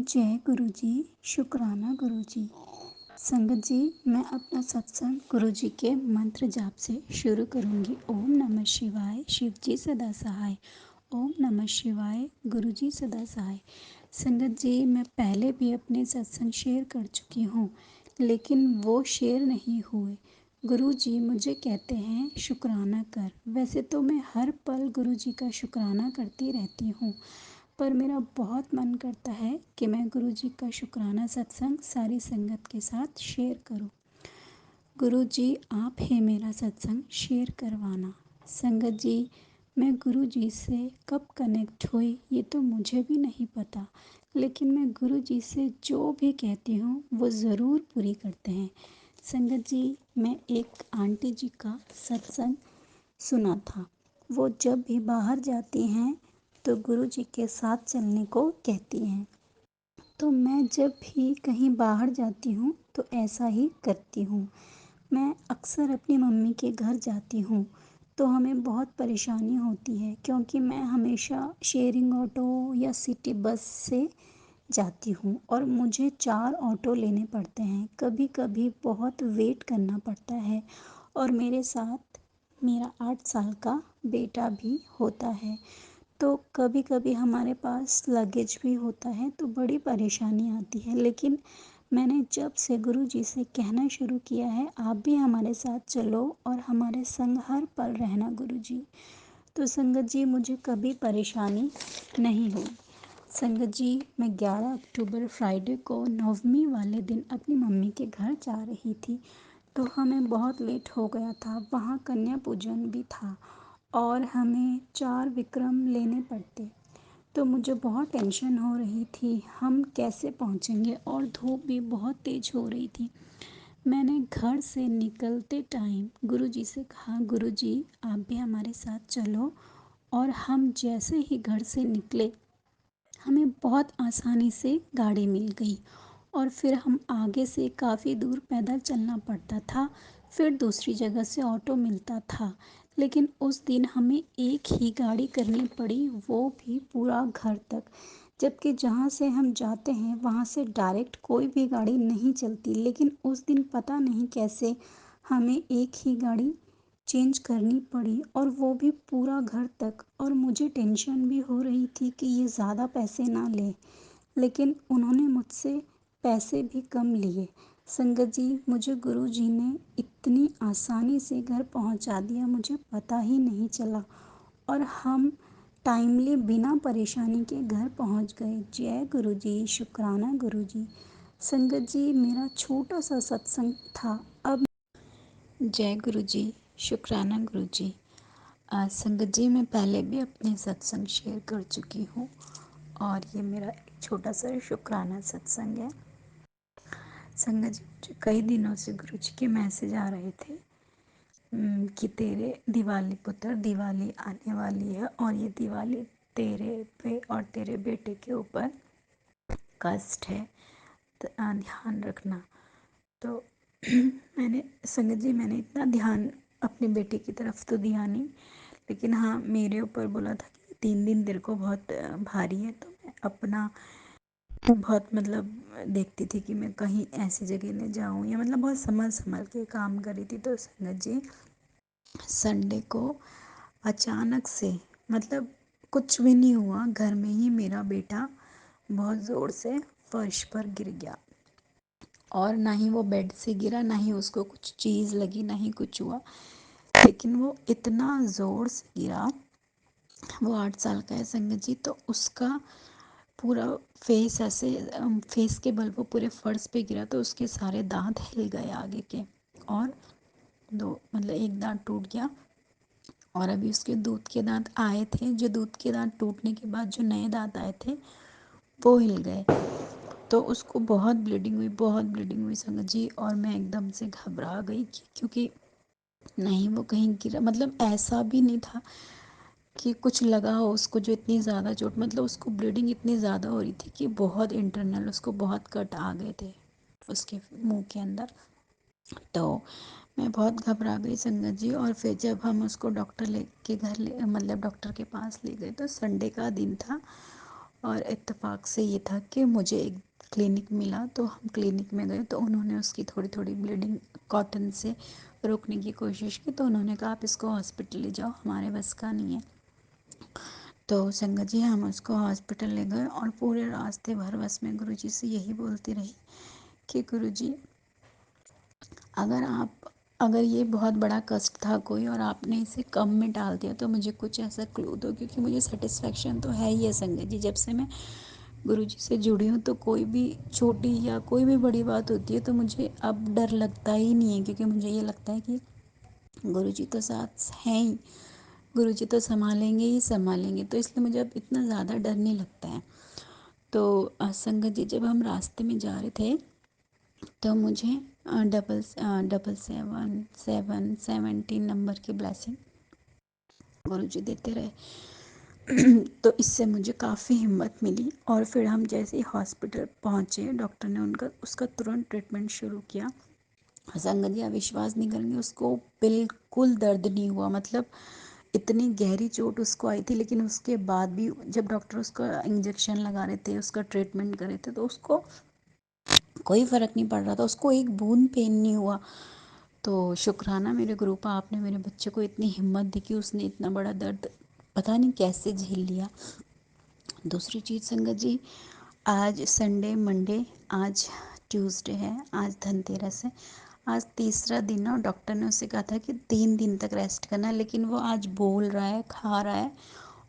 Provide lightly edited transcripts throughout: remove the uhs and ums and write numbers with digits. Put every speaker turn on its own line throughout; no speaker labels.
जय गुरु जी। शुक्राना गुरु जी। संगत जी, मैं अपना सत्संग गुरु जी के मंत्र जाप से शुरू करूंगी। ओम नमः शिवाय, शिव जी सदा सहाय। ओम नमः शिवाय, गुरु जी सदा सहाय। संगत जी, मैं पहले भी अपने सत्संग शेयर कर चुकी हूँ, लेकिन वो शेयर नहीं हुए। गुरु जी मुझे कहते हैं शुक्राना कर। वैसे तो मैं हर पल गुरु जी का शुक्राना करती रहती हूँ, पर मेरा बहुत मन करता है कि मैं गुरु जी का शुक्राना सत्संग सारी संगत के साथ शेयर करूं। गुरु जी, आप है मेरा सत्संग शेयर करवाना। संगत जी, मैं गुरु जी से कब कनेक्ट हुई ये तो मुझे भी नहीं पता, लेकिन मैं गुरु जी से जो भी कहती हूँ वो ज़रूर पूरी करते हैं। संगत जी, मैं एक आंटी जी का सत्संग सुना था। वो जब भी बाहर जाती हैं तो गुरु जी के साथ चलने को कहती हैं। तो मैं जब भी कहीं बाहर जाती हूँ तो ऐसा ही करती हूँ। मैं अक्सर अपनी मम्मी के घर जाती हूँ तो हमें बहुत परेशानी होती है, क्योंकि मैं हमेशा शेयरिंग ऑटो या सिटी बस से जाती हूँ और मुझे 4 ऑटो लेने पड़ते हैं। कभी कभी बहुत वेट करना पड़ता है और मेरे साथ मेरा 8 साल का बेटा भी होता है। तो कभी कभी हमारे पास लगेज भी होता है तो बड़ी परेशानी आती है। लेकिन मैंने जब से गुरु जी से कहना शुरू किया है, आप भी हमारे साथ चलो और हमारे संग हर पल रहना गुरु जी, तो संगत जी मुझे कभी परेशानी नहीं हुई। संगत जी, मैं 11 अक्टूबर फ्राइडे को नवमी वाले दिन अपनी मम्मी के घर जा रही थी, तो हमें बहुत लेट हो गया था। वहाँ कन्या पूजन भी था और हमें 4 विक्रम लेने पड़ते, तो मुझे बहुत टेंशन हो रही थी हम कैसे पहुँचेंगे, और धूप भी बहुत तेज़ हो रही थी। मैंने घर से निकलते टाइम गुरुजी से कहा, गुरुजी आप भी हमारे साथ चलो। और हम जैसे ही घर से निकले हमें बहुत आसानी से गाड़ी मिल गई और फिर हम आगे से काफ़ी दूर पैदल चलना पड़ता था, फिर दूसरी जगह से ऑटो मिलता था। लेकिन उस दिन हमें एक ही गाड़ी करनी पड़ी, वो भी पूरा घर तक, जबकि जहाँ से हम जाते हैं वहाँ से डायरेक्ट कोई भी गाड़ी नहीं चलती। लेकिन उस दिन पता नहीं कैसे हमें एक ही गाड़ी चेंज करनी पड़ी, और वो भी पूरा घर तक। और मुझे टेंशन भी हो रही थी कि ये ज़्यादा पैसे ना ले, लेकिन उन्होंने मुझसे पैसे भी कम लिए। संगत जी, मुझे गुरु जी ने इतनी आसानी से घर पहुंचा दिया, मुझे पता ही नहीं चला और हम टाइमली बिना परेशानी के घर पहुंच गए। जय गुरु जी, शुक्राना गुरु जी। संगत जी, मेरा छोटा सा सत्संग था। अब जय गुरु जी, शुक्राना गुरु जी। संगत जी, मैं पहले भी अपने सत्संग शेयर कर चुकी हूँ और ये मेरा एक छोटा सा शुक्राना सत्संग है। संगत जी, मुझे कई दिनों से गुरु जी के मैसेज आ रहे थे कि तेरे दिवाली पुत्र, दिवाली आने वाली है और ये दिवाली तेरे पे और तेरे बेटे के ऊपर कष्ट है, तो ध्यान रखना। तो मैंने संगत जी, मैंने इतना ध्यान अपने बेटे की तरफ तो दिया नहीं, लेकिन हाँ मेरे ऊपर बोला था कि 3 दिन तेरे को बहुत भारी है। तो मैं अपना बहुत देखती थी कि मैं कहीं ऐसी जगह न जाऊँ, या बहुत संभल संभल के काम कर रही थी। तो संगत जी, संडे को अचानक से कुछ भी नहीं हुआ, घर में ही मेरा बेटा बहुत ज़ोर से फर्श पर गिर गया, और ना ही वो बेड से गिरा, ना ही उसको कुछ चीज़ लगी, ना ही कुछ हुआ, लेकिन वो इतना ज़ोर से गिरा। वो 8 साल का है संगत जी, तो उसका पूरा फेस ऐसे फेस के बल वो पूरे फर्श पे गिरा, तो उसके सारे दांत हिल गए आगे के, और दो एक दांत टूट गया, और अभी उसके दूध के दांत आए थे, जो दूध के दांत टूटने के बाद जो नए दांत आए थे वो हिल गए। तो उसको बहुत ब्लीडिंग हुई, बहुत ब्लीडिंग हुई संगत जी, और मैं एकदम से घबरा गई क्योंकि नहीं वो कहीं गिरा, ऐसा भी नहीं था कि कुछ लगा हो उसको, जो इतनी ज़्यादा चोट, उसको ब्लीडिंग इतनी ज़्यादा हो रही थी कि बहुत इंटरनल उसको बहुत कट आ गए थे उसके मुंह के अंदर। तो मैं बहुत घबरा गई संगत जी, और फिर जब हम उसको डॉक्टर लेके घर ले डॉक्टर के पास ले गए, तो संडे का दिन था और इत्तेफाक से ये था कि मुझे एक क्लिनिक मिला, तो हम क्लिनिक में गए तो उन्होंने उसकी थोड़ी थोड़ी ब्लीडिंग कॉटन से रोकने की कोशिश की। तो उन्होंने कहा आप इसको हॉस्पिटल ले जाओ, हमारे बस का नहीं है। तो संगत जी हम उसको हॉस्पिटल ले गए और पूरे रास्ते भर बस में गुरुजी से यही बोलती रही कि गुरुजी अगर ये बहुत बड़ा कष्ट था कोई और आपने इसे कम में डाल दिया तो मुझे कुछ ऐसा क्लू दो, क्योंकि मुझे सेटिस्फेक्शन तो है ही है संगत जी। जब से मैं गुरुजी से जुड़ी हूँ तो कोई भी छोटी या कोई भी बड़ी बात होती है तो मुझे अब डर लगता ही नहीं है, क्योंकि मुझे ये लगता है कि गुरुजी तो साथ हैं ही, गुरुजी तो संभालेंगे ही संभालेंगे। तो इसलिए मुझे अब इतना ज़्यादा डर नहीं लगता है। तो संगत जी जब हम रास्ते में जा रहे थे तो मुझे डबल सेवन सेवन 17 नंबर की ब्लेसिंग गुरुजी देते रहे। तो इससे मुझे काफ़ी हिम्मत मिली और फिर हम जैसे ही हॉस्पिटल पहुँचे डॉक्टर ने उनका उसका तुरंत ट्रीटमेंट शुरू किया। संगत जी आप विश्वास नहीं करेंगे, उसको बिल्कुल दर्द नहीं हुआ। मतलब इतनी गहरी चोट उसको आई थी, लेकिन उसके बाद भी जब डॉक्टर उसका इंजेक्शन लगा रहे थे, उसका ट्रीटमेंट कर रहे थे, तो उसको कोई फ़र्क नहीं पड़ रहा था, उसको एक बूंद पेन नहीं हुआ। तो शुक्राना मेरे गुरुपा, आपने मेरे बच्चे को इतनी हिम्मत दी कि उसने इतना बड़ा दर्द पता नहीं कैसे झेल लिया। दूसरी चीज़ संगत जी, आज संडे मंडे, आज ट्यूसडे है, आज धनतेरस है, आज तीसरा दिन है और डॉक्टर ने उससे कहा था कि 3 दिन तक रेस्ट करना है, लेकिन वो आज बोल रहा है, खा रहा है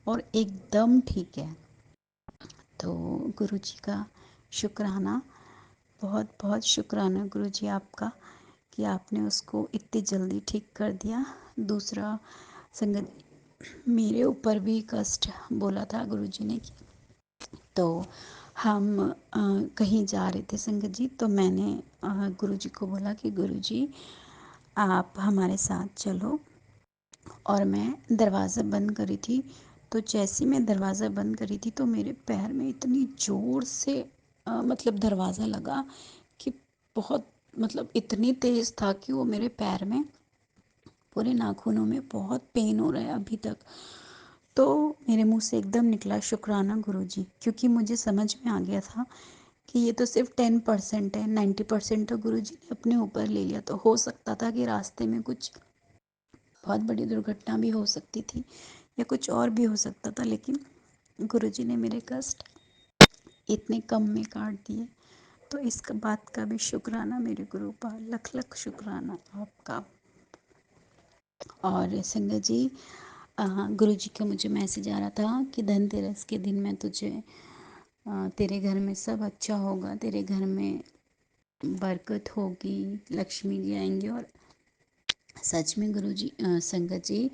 और एकदम ठीक है। तो गुरुजी का शुक्राना, बहुत बहुत शुक्राना गुरुजी आपका कि आपने उसको इतनी जल्दी ठीक कर दिया। दूसरा संगत मेरे ऊपर भी कष्ट बोला था गुरुजी ने कि तो हम कहीं जा रहे थे संगत जी, तो मैंने गुरुजी को बोला कि गुरुजी आप हमारे साथ चलो। और मैं दरवाज़ा बंद करी थी, तो जैसे मैं दरवाज़ा बंद करी थी तो मेरे पैर में इतनी ज़ोर से मतलब दरवाज़ा लगा कि बहुत मतलब इतनी तेज़ था कि वो मेरे पैर में पूरे नाखूनों में बहुत पेन हो रहा है अभी तक। तो मेरे मुंह से एकदम निकला शुक्राना गुरुजी, क्योंकि मुझे समझ में आ गया था कि ये तो सिर्फ 10% है, 90% तो गुरुजी ने अपने ऊपर ले लिया। तो हो सकता था कि रास्ते में कुछ बहुत बड़ी दुर्घटना भी हो सकती थी या कुछ और भी हो सकता था, लेकिन गुरुजी ने मेरे कष्ट इतने कम में काट दिए। तो इस बात का भी शुक्राना मेरे गुरु पर, लख लख शुक्राना आपका। और संगत जी गुरुजी का मुझे मैसेज आ रहा था कि धनतेरस के दिन मैं तुझे तेरे घर में सब अच्छा होगा, तेरे घर में बरकत होगी, लक्ष्मी जी आएंगे। और सच में गुरुजी संगत जी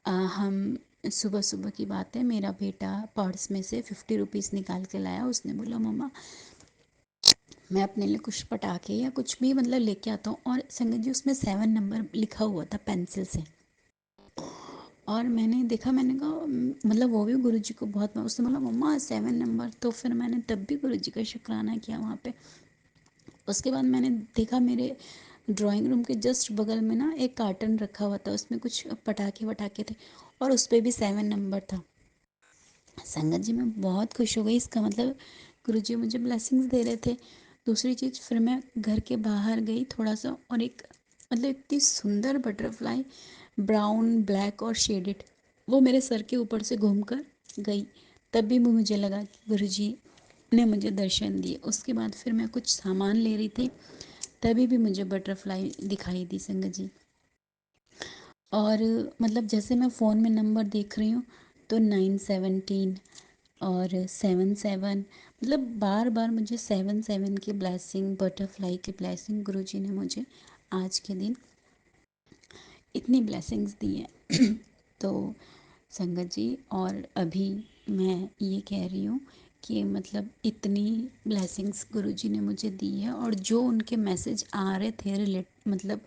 हम सुबह सुबह की बात है, मेरा बेटा पर्स में से 50 रुपीज़ निकाल के लाया। उसने बोला मम्मा मैं अपने लिए कुछ पटाखे या कुछ भी मतलब लेके आता हूँ। और संगत जी उसमें 7 नंबर लिखा हुआ था पेंसिल से। और मैंने देखा, मैंने कहा मतलब वो भी गुरुजी को बहुत, उसने बोला मम्मा 7 नंबर। तो फिर मैंने तब भी गुरुजी का शुक्राना किया वहाँ पे। उसके बाद मैंने देखा मेरे ड्राइंग रूम के जस्ट बगल में ना एक कार्टन रखा हुआ था, उसमें कुछ पटाखे वटाखे थे और उस पर भी 7 नंबर था। संगत जी मैं बहुत खुश हो गई, इसका मतलब गुरुजी मुझे ब्लेसिंग्स दे रहे थे। दूसरी चीज़, फिर मैं घर के बाहर गई थोड़ा सा और एक मतलब इतनी सुंदर बटरफ्लाई ब्राउन ब्लैक और शेडेड वो मेरे सर के ऊपर से घूमकर गई। तब भी मुझे लगा कि गुरुजी ने मुझे दर्शन दिए। उसके बाद फिर मैं कुछ सामान ले रही थी, तभी भी मुझे बटरफ्लाई दिखाई दी संगत जी। और मतलब जैसे मैं फ़ोन में नंबर देख रही हूँ तो 917 और 77, मतलब बार बार मुझे 77 की ब्लेसिंग, बटरफ्लाई की ब्लेसिंग गुरुजी ने मुझे आज के दिन इतनी ब्लेसिंग्स दी है। तो संगत जी और अभी मैं ये कह रही हूँ कि मतलब इतनी ब्लेसिंग्स गुरुजी ने मुझे दी है। और जो उनके मैसेज आ रहे थे रिलेट मतलब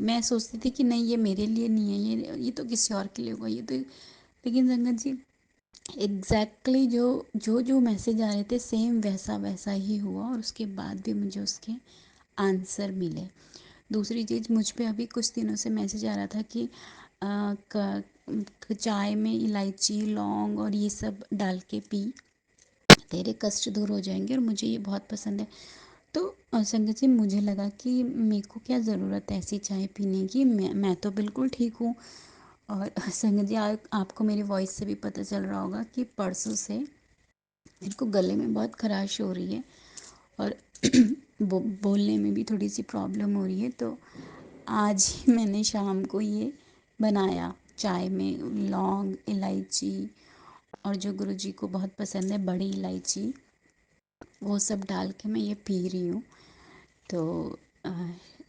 मैं सोचती थी कि नहीं ये मेरे लिए नहीं है, ये तो किसी और के लिए होगा ये तो। लेकिन संगत जी एग्जैक्टली जो मैसेज आ रहे थे सेम वैसा वैसा ही हुआ और उसके बाद भी मुझे उसके आंसर मिले। दूसरी चीज़, मुझ पे अभी कुछ दिनों से मैसेज आ रहा था कि चाय में इलायची लौंग और ये सब डाल के पी। तेरे कष्ट दूर हो जाएंगे और मुझे ये बहुत पसंद है। तो संगत जी, मुझे लगा कि मेरे को क्या ज़रूरत है ऐसी चाय पीने की, मैं तो बिल्कुल ठीक हूँ। और संगत जी, आपको मेरी वॉइस से भी पता चल रहा होगा कि परसों से मेरे को गले में बहुत खराश हो रही है और बोलने में भी थोड़ी सी प्रॉब्लम हो रही है। तो आज ही मैंने शाम को ये बनाया, चाय में लौंग, इलायची और जो गुरुजी को बहुत पसंद है बड़ी इलायची, वो सब डाल के मैं ये पी रही हूँ। तो अ,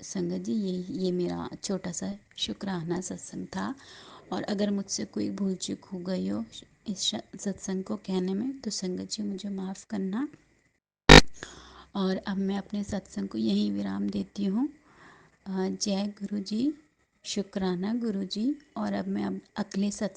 संगत जी, ये मेरा छोटा सा शुक्राना सत्संग था। और अगर मुझसे कोई भूल चूक हो गई हो इस सत्संग को कहने में, तो संगत जी मुझे माफ़ करना। और अब मैं अपने सत्संग को यहीं विराम देती हूँ। जय गुरु जी, शुक्राना गुरु जी। और अब मैं अगले सत्संग